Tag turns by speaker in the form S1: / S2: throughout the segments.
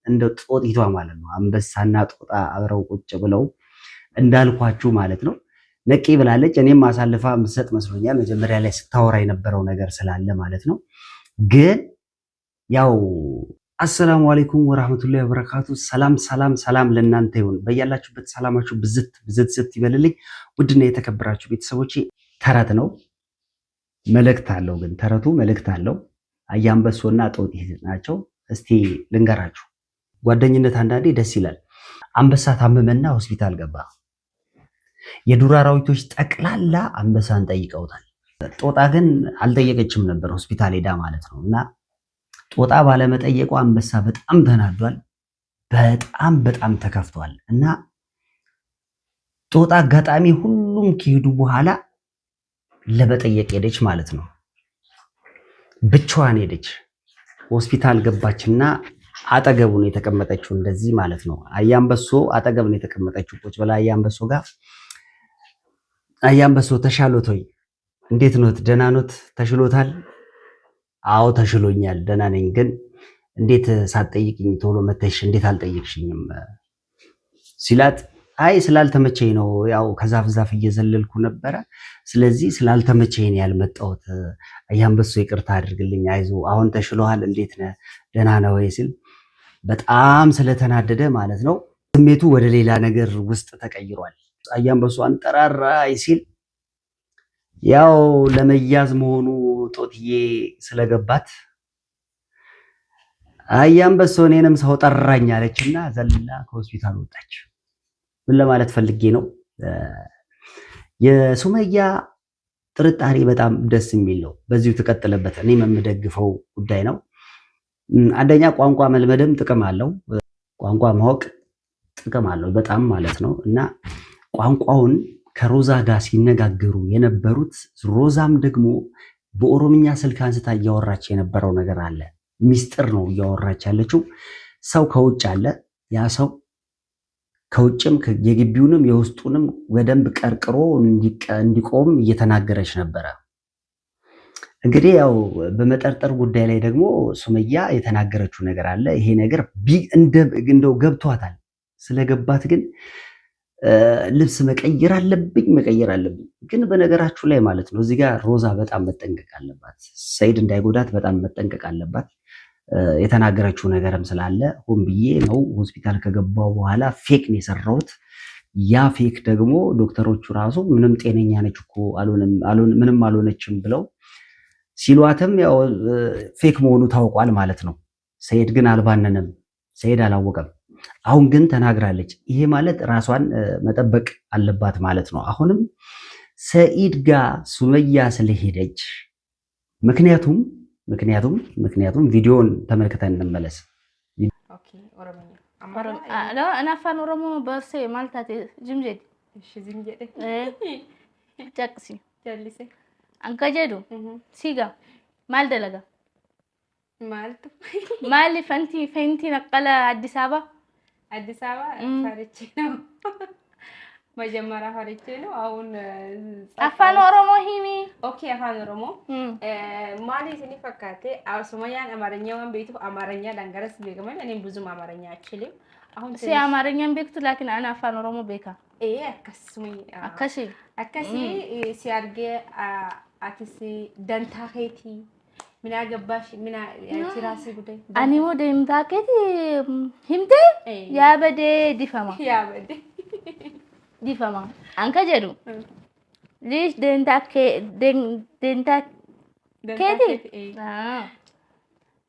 S1: እንደ ጦጢቷ ማለት ነው። አንበሳና ጦጣ አብረው ቁጭ ብለው እንዳልኳችሁ ማለት ነው። ነቂ ብላለች። እኔም አሳልፋ የምትሰጥ መስሎኛል መጀመሪያ ላይ ስታወራ የነበረው ነገር ስላለ ማለት ነው። ግን ያው አሰላሙ አለይኩም ወራህመቱላሂ ወበረካቱ። ሰላም ሰላም ሰላም ለእናንተ ይሁን። በያላችሁበት ሰላማችሁ ብዝት ብዝት ዝት ይበልልኝ። ውድና የተከበራችሁ ቤተሰቦቼ ተረት ነው፣ መልእክት አለው። ግን ተረቱ መልእክት አለው። አያንበሶና ጦጢት ናቸው። እስቲ ልንገራችሁ። ጓደኝነት አንዳንዴ ደስ ይላል። አንበሳ ታመመና ሆስፒታል ገባ። የዱር አራዊቶች ጠቅላላ አንበሳን ጠይቀውታል። ጦጣ ግን አልጠየቀችም ነበር ሆስፒታል ሄዳ ማለት ነው። እና ጦጣ ባለመጠየቁ አንበሳ በጣም ተናዷል። በጣም ተከፍቷል። እና ጦጣ አጋጣሚ ሁሉም ከሄዱ በኋላ ለመጠየቅ ሄደች ማለት ነው። ብቻዋን ሄደች። ሆስፒታል ገባችና አጠገቡ ነው የተቀመጠችው፣ እንደዚህ ማለት ነው። አያንበሶ አጠገብ ነው የተቀመጠችው ቁጭ ብላ አያንበሶ ጋር። አያንበሶ ተሻሎት ወይ? እንዴት ኖት? ደህና ኖት? ተሽሎታል? አዎ ተሽሎኛል፣ ደህና ነኝ። ግን እንዴት ሳትጠይቅኝ ቶሎ መተሽ እንዴት አልጠየቅሽኝም ሲላት፣ አይ ስላልተመቸኝ ነው፣ ያው ከዛፍ ዛፍ እየዘለልኩ ነበረ፣ ስለዚህ ስላልተመቸኝ ነው ያልመጣሁት። አያንበሶ ይቅርታ አድርግልኝ፣ አይዞ አሁን ተሽሎሃል፣ እንዴት ነህ? ደህና ነህ ወይ ሲል በጣም ስለተናደደ ማለት ነው ስሜቱ ወደ ሌላ ነገር ውስጥ ተቀይሯል። አያንበሶ አንጠራራይ ሲል ያው ለመያዝ መሆኑ ጦትዬ ስለገባት አያንበሶ እኔንም ሰው ጠራኝ አለችና ዘላ ከሆስፒታል ወጣች። ምን ለማለት ፈልጌ ነው? የሱመያ ጥርጣሬ በጣም ደስ የሚል ነው። በዚሁ ተቀጥለበት። እኔም የምደግፈው ጉዳይ ነው። አንደኛ ቋንቋ መልመድም ጥቅም አለው። ቋንቋ ማወቅ ጥቅም አለው በጣም ማለት ነው። እና ቋንቋውን ከሮዛ ጋር ሲነጋገሩ የነበሩት ሮዛም ደግሞ በኦሮምኛ ስልክ አንስታ እያወራች የነበረው ነገር አለ። ሚስጥር ነው እያወራች ያለችው። ሰው ከውጭ አለ። ያ ሰው ከውጭም የግቢውንም የውስጡንም በደንብ ቀርቅሮ እንዲቆም እየተናገረች ነበረ። እንግዲህ ያው በመጠርጠር ጉዳይ ላይ ደግሞ ሱመያ የተናገረችው ነገር አለ። ይሄ ነገር እንደው ገብቷታል። ስለገባት ግን ልብስ መቀየር አለብኝ። ግን በነገራችሁ ላይ ማለት ነው እዚህ ጋር ሮዛ በጣም መጠንቀቅ አለባት። ሰይድ እንዳይጎዳት በጣም መጠንቀቅ አለባት። የተናገረችው ነገርም ስላለ ሆን ብዬ ነው ሆስፒታል ከገባው በኋላ ፌክ ነው የሰራሁት። ያ ፌክ ደግሞ ዶክተሮቹ ራሱ ምንም ጤነኛ ነች እኮ ምንም አልሆነችም ብለው ሲሏትም ያው ፌክ መሆኑ ታውቋል ማለት ነው። ሰይድ ግን አልባነንም። ሰይድ አላወቀም። አሁን ግን ተናግራለች። ይሄ ማለት ራሷን መጠበቅ አለባት ማለት ነው። አሁንም ሰኢድ ጋር ሱመያ ስለሄደች ምክንያቱም ቪዲዮን ተመልክተን እንመለስ።
S2: ኦኬ ኦሮሞኛ አና አፋን ኦሮሞ በርሴ ማልታቴ ጅምጀድ ጅምጀድ ጨቅሲ ጀልሲ አንከጀዱ ሲጋ ማል ደለጋ ማል ፈንቲ ነቀለ አዲስ አበባ ፈርቼ ነው መጀመሪያ ፈርቼ ነው። አሁን አፋን ኦሮሞ ሂሚ ኦኬ አፋን ኦሮሞ ማሊ ሲኒ ፈካቴ ሱመያን አማርኛውን ቤቱ አማርኛ ዳንገረስ ቢገመን እኔም ብዙም አማርኛ አልችልም። አሁን አማርኛን ቤክቱ ላኪን አና አፋን ኦሮሞ ቤካ አከሲ ሲያርጌ አክሲ ደንታኸቲ ምና ገባሽ ምና ቲራሲ ጉዳይ አኒሞ ደምታከቲ ሂምቴ ያበደ ዲፈማ አንከ ጀዱ ሊሽ ደንታ ከቲ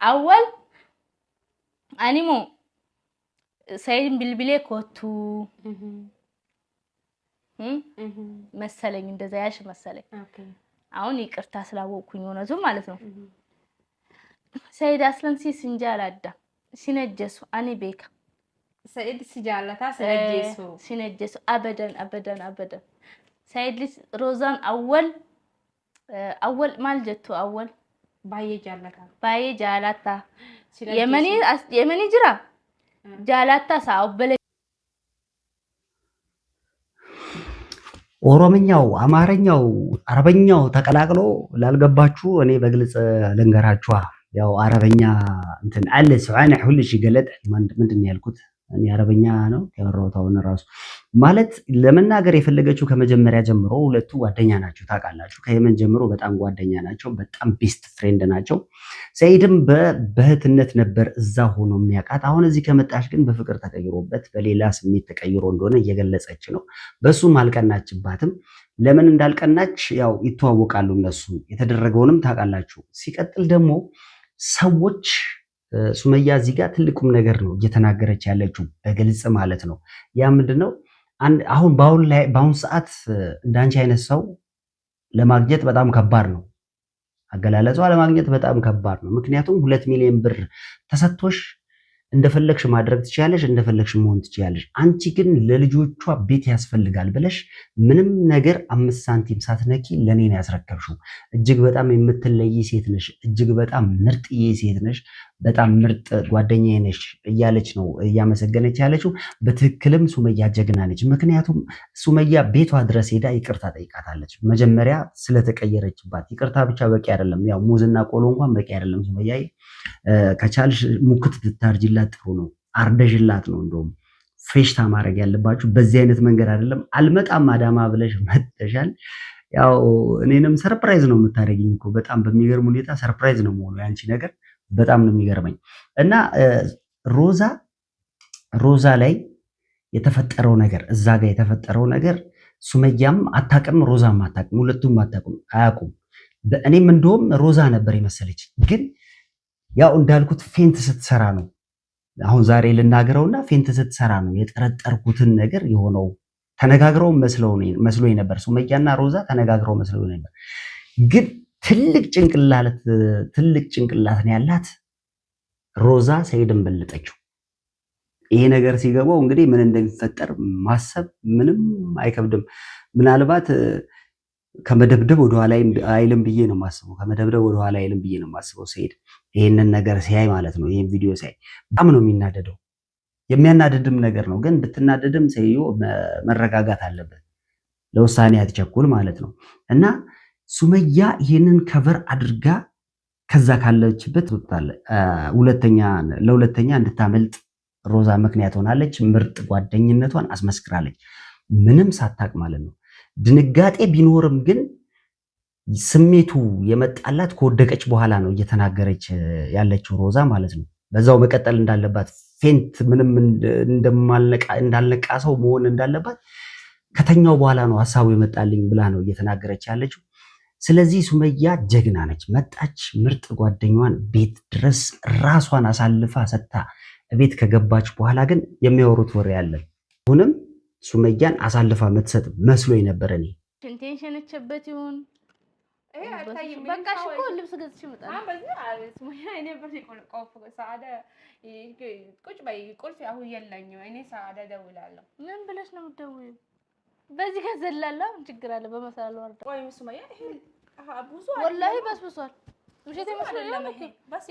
S2: አወል አኒሞ ሰይድ ብልብሌ ኮቱ መሰለኝ እንደዛ ያሽ መሰለኝ። አሁን ይቅርታ ስላወቅኩኝ ሆነቱ ማለት ነው። ሰይድ አስለን ሲንጃላዳ ሲነጀሱ አኔ ቤካ ሰይድ ሲጃላታ ሲነጀሱ አበደን ሰይድ ሮዛን አወል ማልጀቱ አወል ባዬ ጃላታ የመኒ ጅራ ጃላታ ሳው በለ
S1: ኦሮምኛው፣ አማርኛው፣ አረበኛው ተቀላቅሎ ላልገባችሁ እኔ በግልጽ ልንገራችኋ። ያው አረበኛ እንትን አለ ሰዓና ሁሉ شيء ገለጥ ምንድን ነው ያልኩት እኔ አረበኛ ነው ያወራሁት አሁን ራሱ ማለት ለመናገር የፈለገችው ከመጀመሪያ ጀምሮ ሁለቱ ጓደኛ ናቸው ታውቃላችሁ ከየመን ጀምሮ በጣም ጓደኛ ናቸው በጣም ቤስት ፍሬንድ ናቸው ሰይድም በእህትነት ነበር እዛ ሆኖ የሚያውቃት አሁን እዚህ ከመጣሽ ግን በፍቅር ተቀይሮበት በሌላ ስሜት ተቀይሮ እንደሆነ እየገለጸች ነው በሱም አልቀናችባትም ለምን እንዳልቀናች ያው ይተዋወቃሉ እነሱ የተደረገውንም ታውቃላችሁ ሲቀጥል ደግሞ ሰዎች ሱመያ እዚህ ጋር ትልቁም ነገር ነው እየተናገረች ያለችው በግልጽ ማለት ነው ያ ምንድነው አሁን በአሁን ሰዓት እንዳንቺ አይነት ሰው ለማግኘት በጣም ከባድ ነው አገላለጿ ለማግኘት በጣም ከባድ ነው ምክንያቱም 2 ሚሊዮን ብር ተሰጥቶሽ እንደፈለግሽ ማድረግ ትችያለሽ እንደፈለግሽ መሆን ትችያለሽ አንቺ ግን ለልጆቿ ቤት ያስፈልጋል ብለሽ ምንም ነገር 5 ሳንቲም ሳትነኪ ለኔ ነው ያስረከብሽው እጅግ በጣም የምትለይ ሴት ነሽ እጅግ በጣም ምርጥዬ ሴት ነሽ በጣም ምርጥ ጓደኛዬ ነሽ እያለች ነው እያመሰገነች ያለችው በትክክልም ሱመያ ጀግና ነች ምክንያቱም ሱመያ ቤቷ ድረስ ሄዳ ይቅርታ ጠይቃታለች መጀመሪያ ስለተቀየረችባት ይቅርታ ብቻ በቂ አይደለም ያው ሙዝና ቆሎ እንኳን በቂ አይደለም ሱመያ ከቻልሽ ሙክት ትታርጅላት ጥሩ ነው አርደሽላት ነው እንደውም ፌሽታ ማድረግ ያለባችሁ በዚህ አይነት መንገድ አይደለም አልመጣም አዳማ ብለሽ መጥተሻል ያው እኔንም ሰርፕራይዝ ነው የምታደርጊኝ እኮ በጣም በሚገርም ሁኔታ ሰርፕራይዝ ነው የሆነው ያንቺ ነገር በጣም ነው የሚገርመኝ እና ሮዛ ላይ የተፈጠረው ነገር እዛ ጋር የተፈጠረው ነገር ሱመያም አታውቅም ሮዛም አታውቅም ሁለቱም አያውቁም እኔም እንደውም ሮዛ ነበር የመሰለች ግን ያው እንዳልኩት ፌንት ስትሰራ ነው አሁን ዛሬ ልናገረውና ፌንት ስትሰራ ነው የጠረጠርኩትን ነገር የሆነው ተነጋግረው መስሎኝ ነበር ሱመያና ሮዛ ተነጋግረው መስሎኝ ነበር ግን ትልቅ ጭንቅላት ነው ያላት ሮዛ ሰይድን በለጠችው ይሄ ነገር ሲገባው እንግዲህ ምን እንደሚፈጠር ማሰብ ምንም አይከብድም ምናልባት ከመደብደብ ወደ ኋላ አይልም ብዬ ነው ማስበው ከመደብደብ ወደ ኋላ አይልም ብዬ ነው ማስበው ሰይድ ይሄንን ነገር ሲያይ ማለት ነው ይሄን ቪዲዮ ሲያይ በጣም ነው የሚናደደው የሚያናደድም ነገር ነው ግን ብትናደድም ሰይዮ መረጋጋት አለበት ለውሳኔ አትቸኩል ማለት ነው እና ሱመያ ይሄንን ከቨር አድርጋ ከዛ ካለችበት ወጣለ ለሁለተኛ እንድታመልጥ ሮዛ ምክንያት ሆናለች ምርጥ ጓደኝነቷን አስመስክራለች ምንም ሳታቅ ማለት ነው ድንጋጤ ቢኖርም ግን ስሜቱ የመጣላት ከወደቀች በኋላ ነው እየተናገረች ያለችው ሮዛ ማለት ነው በዛው መቀጠል እንዳለባት ፌንት ምንም እንዳልነቃ ሰው መሆን እንዳለባት ከተኛው በኋላ ነው ሐሳቡ የመጣልኝ ብላ ነው እየተናገረች ያለችው ስለዚህ ሱመያ ጀግና ነች መጣች ምርጥ ጓደኛዋን ቤት ድረስ ራሷን አሳልፋ ሰጣ ቤት ከገባች በኋላ ግን የሚያወሩት ወሬ ያለ ሁንም ሱመያን አሳልፋ መትሰጥ መስሎኝ ነበር እኔ
S2: ኢንቴንሽን እቸበት ይሁን በቃ እኮ ልብስ ገዝቼ መጣሁ በዚህ ሱመያ እኔ በዚህ ቆልቆፍ ሰዓዳ ቁጭ በይ ቁልፍ አሁን የለኝም እኔ ሰዓዳ ደውላለሁ ምን ብለሽ ነው የምትደውይው በዚህ ከዘላለው ችግር አለ በመሰላል ወርዳ ወይ ሱመያ ይሄ ብዙ ወላሂ በስብሷል ውሸት ይመስላል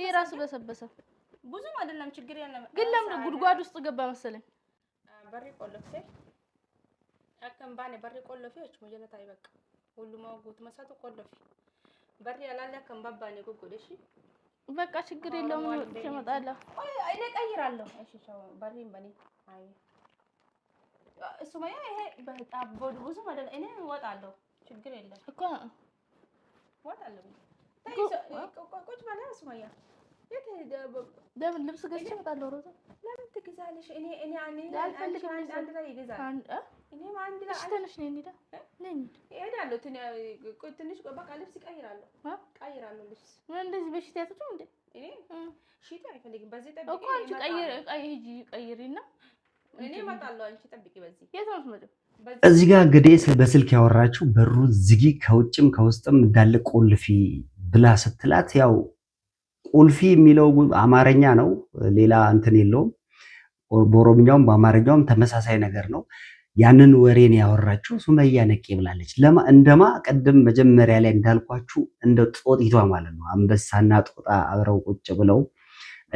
S2: ይሄ ራሱ በሰበሰ ብዙ አይደለም ችግር ያለ ግን ለምን ጉድጓድ ውስጥ ገባ መሰለኝ በሪ ቆልፌ አከም ባኔ በሪ ቆልፌዎች ሙጀለታ ይበቃ ሁሉ ማውቁት መሳቱ ቆልፌ በሪ ያላለ ከምባባኔ ጉጉደሽ በቃ ችግር የለውም ተመጣጣላ እኔ ቀይራለሁ እሺ በሪም በኔ አይ ሱመያ ይሄ በጣም ብዙ ማለት እኔ ወጣለሁ ችግር የለም እኮ ወጣለሁ ቁጭ ባለ ሱመያ ለምን ልብስ ገዝቼ እመጣለሁ ሮዛ ለምን ትገዛለሽ እኔ አንድ ላይ ይገዛል እኔ አንድ ላይ ትንሽ ነኝ እንዴ ነኝ እሄዳለሁ ትንሽ በቃ ልብስ ቀይራለሁ ልብስ ምን እንደዚህ በሽታ ያጥቱ እንዴ እኔ ሽታ አይፈልግም በዚህ ጠብቂ እኮ አንቺ ቀይሪና እኔ እመጣለሁ አንቺ ጠብቂ በዚህ የት ነው የምትመጪው
S1: እዚህ ጋር እንግዲህ በስልክ ያወራችው በሩ ዝጊ ከውጭም ከውስጥም እንዳለ ቁልፊ ብላ ስትላት ያው ቁልፊ የሚለው አማርኛ ነው ሌላ እንትን የለውም በኦሮምኛውም በአማርኛውም ተመሳሳይ ነገር ነው ያንን ወሬን ያወራችው ሱመያ ነቄ ብላለች እንደማ ቀደም መጀመሪያ ላይ እንዳልኳችሁ እንደ ጦጢቷ ማለት ነው አንበሳና ጦጣ አብረው ቁጭ ብለው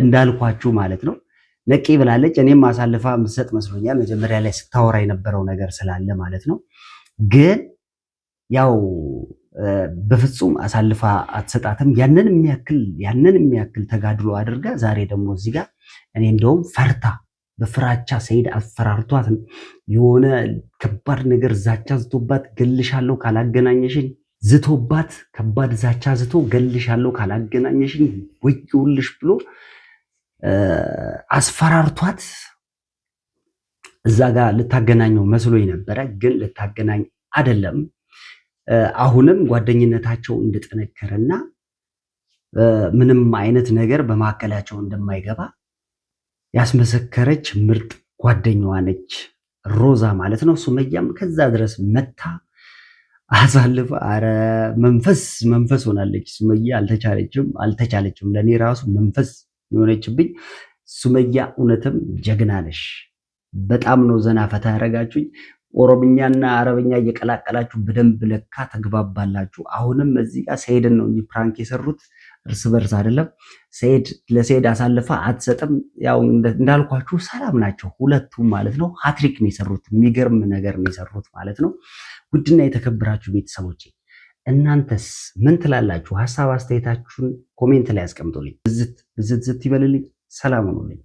S1: እንዳልኳችሁ ማለት ነው ነቄ ብላለች እኔም አሳልፋ ምሰጥ መስሎኛል መጀመሪያ ላይ ስታወራ የነበረው ነገር ስላለ ማለት ነው ግን ያው በፍጹም አሳልፋ አትሰጣትም። ያንን የሚያክል ተጋድሎ አድርጋ ዛሬ ደግሞ እዚህ ጋር እኔ እንደውም ፈርታ በፍራቻ ሰይድ አስፈራርቷት የሆነ ከባድ ነገር ዛቻ ዝቶባት ገልሻለሁ ካላገናኘሽኝ ዝቶባት ከባድ ዛቻ ዝቶ ገልሻለሁ ካላገናኘሽኝ ወይውልሽ ብሎ አስፈራርቷት እዛ ጋር ልታገናኘው መስሎኝ ነበረ፣ ግን ልታገናኝ አይደለም። አሁንም ጓደኝነታቸው እንደጠነከረና ምንም አይነት ነገር በማዕከላቸው እንደማይገባ ያስመሰከረች ምርጥ ጓደኛዋ ነች ሮዛ ማለት ነው። ሱመያም ከዛ ድረስ መታ አሳልፈ አረ መንፈስ ሆናለች ሱመያ። አልተቻለችም። ለእኔ ራሱ መንፈስ የሆነችብኝ ሱመያ። እውነትም ጀግና ነሽ። በጣም ነው ዘና ፈታ ያደረጋችሁኝ። ኦሮምኛና አረበኛ እየቀላቀላችሁ በደንብ ለካ ተግባባላችሁ። አሁንም እዚህ ጋር ሰይድን ነው እንጂ ፕራንክ የሰሩት እርስ በርስ አይደለም። ለሰይድ አሳልፋ አትሰጥም። ያው እንዳልኳችሁ ሰላም ናቸው ሁለቱም ማለት ነው። ሃትሪክ ነው የሰሩት፣ የሚገርም ነገር ነው የሰሩት ማለት ነው። ውድና የተከበራችሁ ቤተሰቦቼ እናንተስ ምን ትላላችሁ? ሀሳብ አስተያየታችሁን ኮሜንት ላይ አስቀምጡልኝ። ብዝት ይበልልኝ። ሰላም ሁኑልኝ።